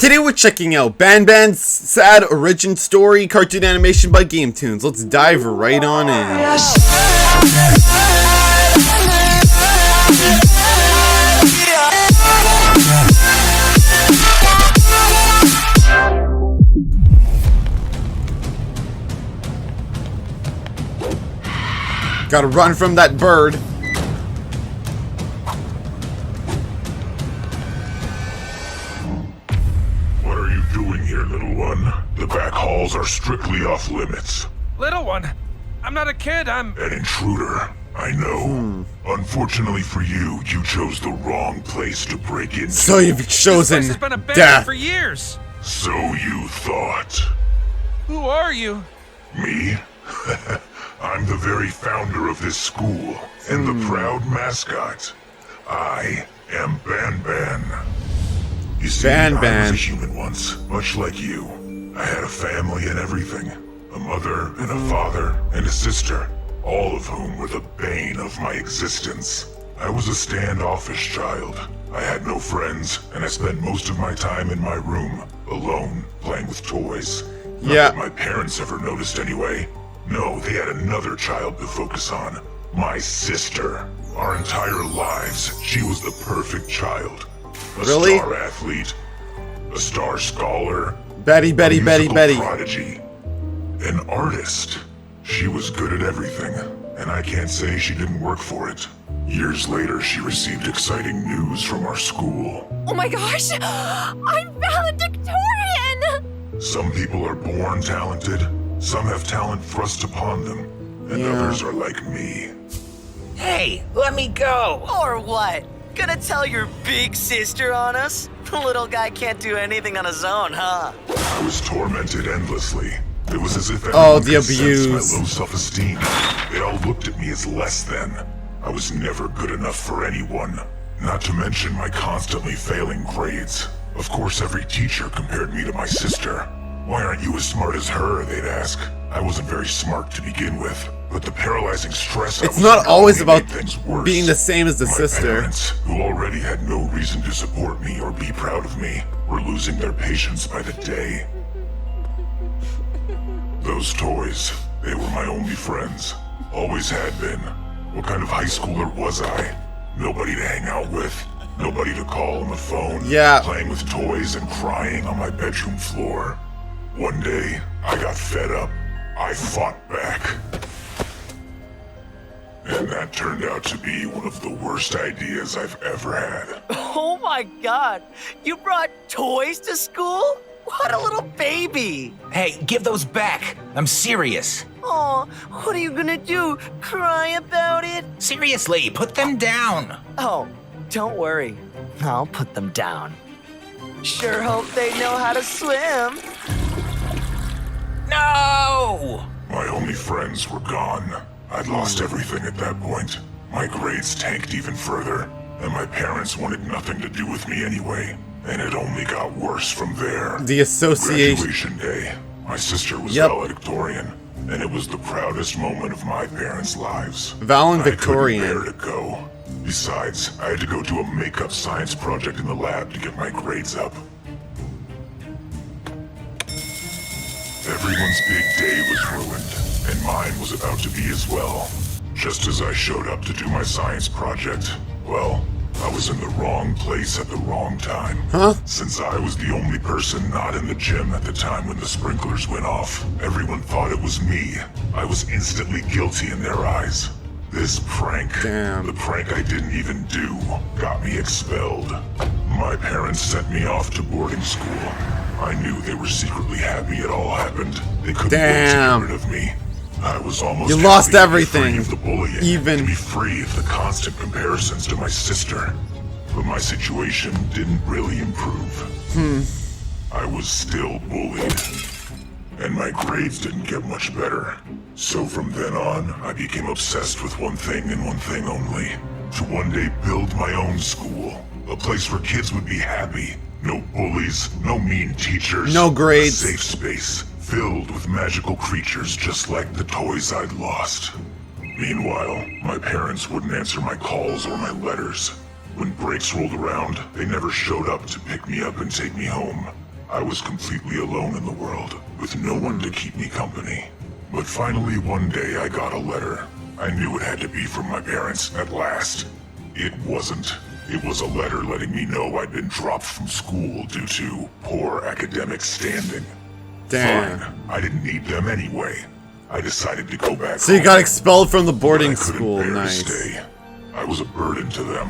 Today we're checking out Banban's sad origin story cartoon animation by GameToons. Let's dive right on in. Gotta run from that bird. What are you doing here, little one? The back halls are strictly off limits. Little one? I'm not a kid, I'm... An intruder, I know. Unfortunately for you, you chose the wrong place to break into. So you've chosen This place has been abandoned death. for years. So you thought. Who are you? Me? I'm the very founder of this school, and the proud mascot. I am Banban. You see, I was a human once, much like you. I had a family and everything. A mother and a father and a sister, all of whom were the bane of my existence. I was a standoffish child. I had no friends, and I spent most of my time in my room, alone, playing with toys. Not that my parents ever noticed anyway. No, they had another child to focus on. My sister. Our entire lives, she was the perfect child. A star athlete, a star scholar, Betty. prodigy, an artist. She was good at everything, and I can't say she didn't work for it. Years later, she received exciting news from our school. Oh my gosh! I'm valedictorian! Some people are born talented, some have talent thrust upon them, and others are like me. Hey, let me go! Or what? Gonna tell your big sister on us? The little guy can't do anything on his own, huh? I was tormented endlessly. It was as if the everyone could sense abuse. my low self-esteem. They all looked at me as less than. I was never good enough for anyone. Not to mention my constantly failing grades. Of course, every teacher compared me to my sister. Why aren't you as smart as her, they'd ask. I wasn't very smart to begin with, but the paralyzing stress It's not always about things worse. being the same as the My sister. parents, who already had no reason to support me or be proud of me, were losing their patience by the day. Those toys, they were my only friends. Always had been. What kind of high schooler was I? Nobody to hang out with. Nobody to call on the phone. Playing with toys and crying on my bedroom floor. One day, I got fed up. I fought back. And that turned out to be one of the worst ideas I've ever had. Oh my god! You brought toys to school? What a little baby! Hey, give those back. I'm serious. Oh, what are you gonna do? Cry about it? Seriously, put them down. Oh, don't worry. I'll put them down. Sure hope they know how to swim. No! My only friends were gone. I'd lost everything at that point. My grades tanked even further, and my parents wanted nothing to do with me anyway. And it only got worse from there. The association. Graduation day. My sister was valedictorian, and it was the proudest moment of my parents' lives. Valedictorian. I couldn't bear to go. Besides, I had to go do a makeup science project in the lab to get my grades up. Everyone's big day was ruined, and mine was about to be as well. Just as I showed up to do my science project, well, I was in the wrong place at the wrong time. Since I was the only person not in the gym at the time when the sprinklers went off, everyone thought it was me. I was instantly guilty in their eyes. This prank, the prank I didn't even do, got me expelled. My parents sent me off to boarding school. I knew they were secretly happy it all happened. They couldn't wait to get rid of me. I was almost lost happy everything, to be free of the bullying, to be free of the constant comparisons to my sister. But my situation didn't really improve. I was still bullied, and my grades didn't get much better. So from then on, I became obsessed with one thing and one thing only. To one day build my own school, a place where kids would be happy. No bullies, no mean teachers. No grades. A safe space, filled with magical creatures just like the toys I'd lost. Meanwhile, my parents wouldn't answer my calls or my letters. When breaks rolled around, they never showed up to pick me up and take me home. I was completely alone in the world, with no one to keep me company. But finally one day I got a letter. I knew it had to be from my parents at last. It wasn't. It was a letter letting me know I'd been dropped from school due to poor academic standing. Damn. Fine, I didn't need them anyway. I decided to go back So you home, got expelled from the but boarding I couldn't school. bear to Nice. stay. I was a burden to them.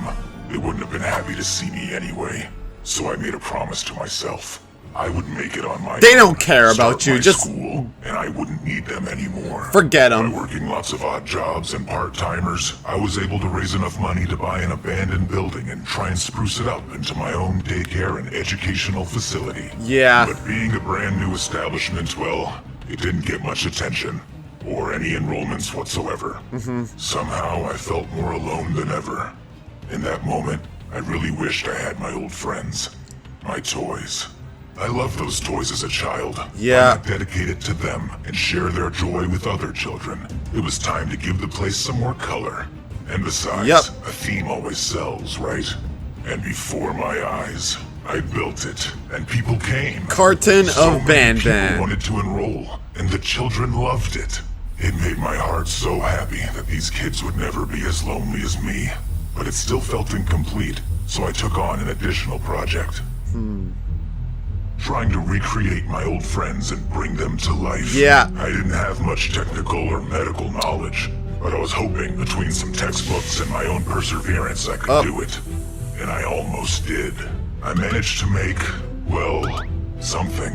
They wouldn't have been happy to see me anyway. So I made a promise to myself. I would make it on my They own, don't care about start you, my just school, and I wouldn't need them anymore. forget 'em. By working lots of odd jobs and part-timers, I was able to raise enough money to buy an abandoned building and try and spruce it up into my own daycare and educational facility. Yeah. But being a brand new establishment, well, it didn't get much attention or any enrollments whatsoever. Somehow I felt more alone than ever. In that moment, I really wished I had my old friends, my toys. I loved those toys as a child. Yeah. I got dedicated to them and share their joy with other children. It was time to give the place some more color. And besides, Yep. a theme always sells, right? And before my eyes, I built it, and people came. Carton So of many people Banban. wanted to enroll, and the children loved it. It made my heart so happy that these kids would never be as lonely as me. But it still felt incomplete, so I took on an additional project. Trying to recreate my old friends and bring them to life. Yeah. I didn't have much technical or medical knowledge, but I was hoping between some textbooks and my own perseverance I could do it. And I almost did. I managed to make, well, something.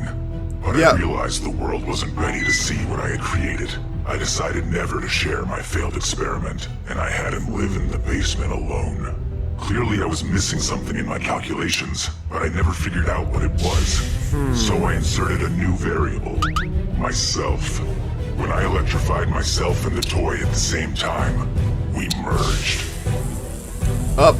But Yeah. I realized the world wasn't ready to see what I had created. I decided never to share my failed experiment, and I had him live in the basement alone. Clearly I was missing something in my calculations, but I never figured out what it was. So I inserted a new variable, myself. When I electrified myself and the toy at the same time, we merged. Up.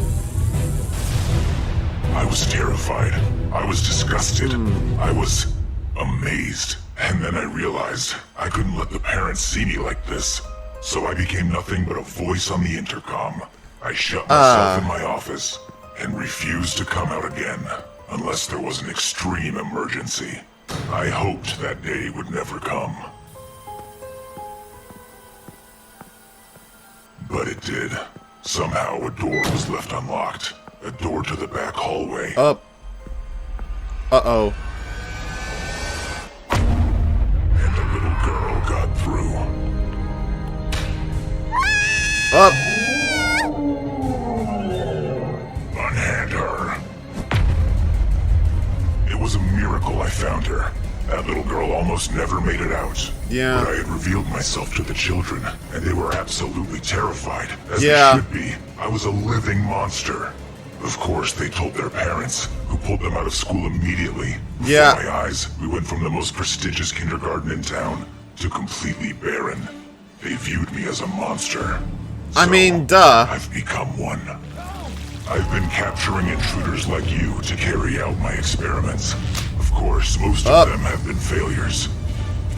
I was terrified. I was disgusted. I was amazed. And then I realized I couldn't let the parents see me like this. So I became nothing but a voice on the intercom. I shut myself in my office and refused to come out again unless there was an extreme emergency. I hoped that day would never come. But it did. Somehow a door was left unlocked. A door to the back hallway. Up. Uh-oh. And a little girl got through. Up. Unhand her. It was a miracle I found her. That little girl almost never made it out. Yeah. But I had revealed myself to the children, and they were absolutely terrified, as Yeah. they should be. I was a living monster. Of course, they told their parents, who pulled them out of school immediately. Yeah. Before my eyes, we went from the most prestigious kindergarten in town to completely barren. They viewed me as a monster. I So, mean, duh. I've become one. I've been capturing intruders like you to carry out my experiments. Of course, most of them have been failures.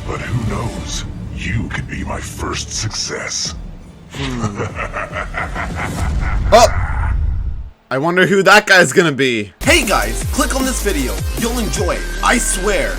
But who knows? You could be my first success. Up. I wonder who that guy's gonna be. Hey guys, click on this video. You'll enjoy it. I swear.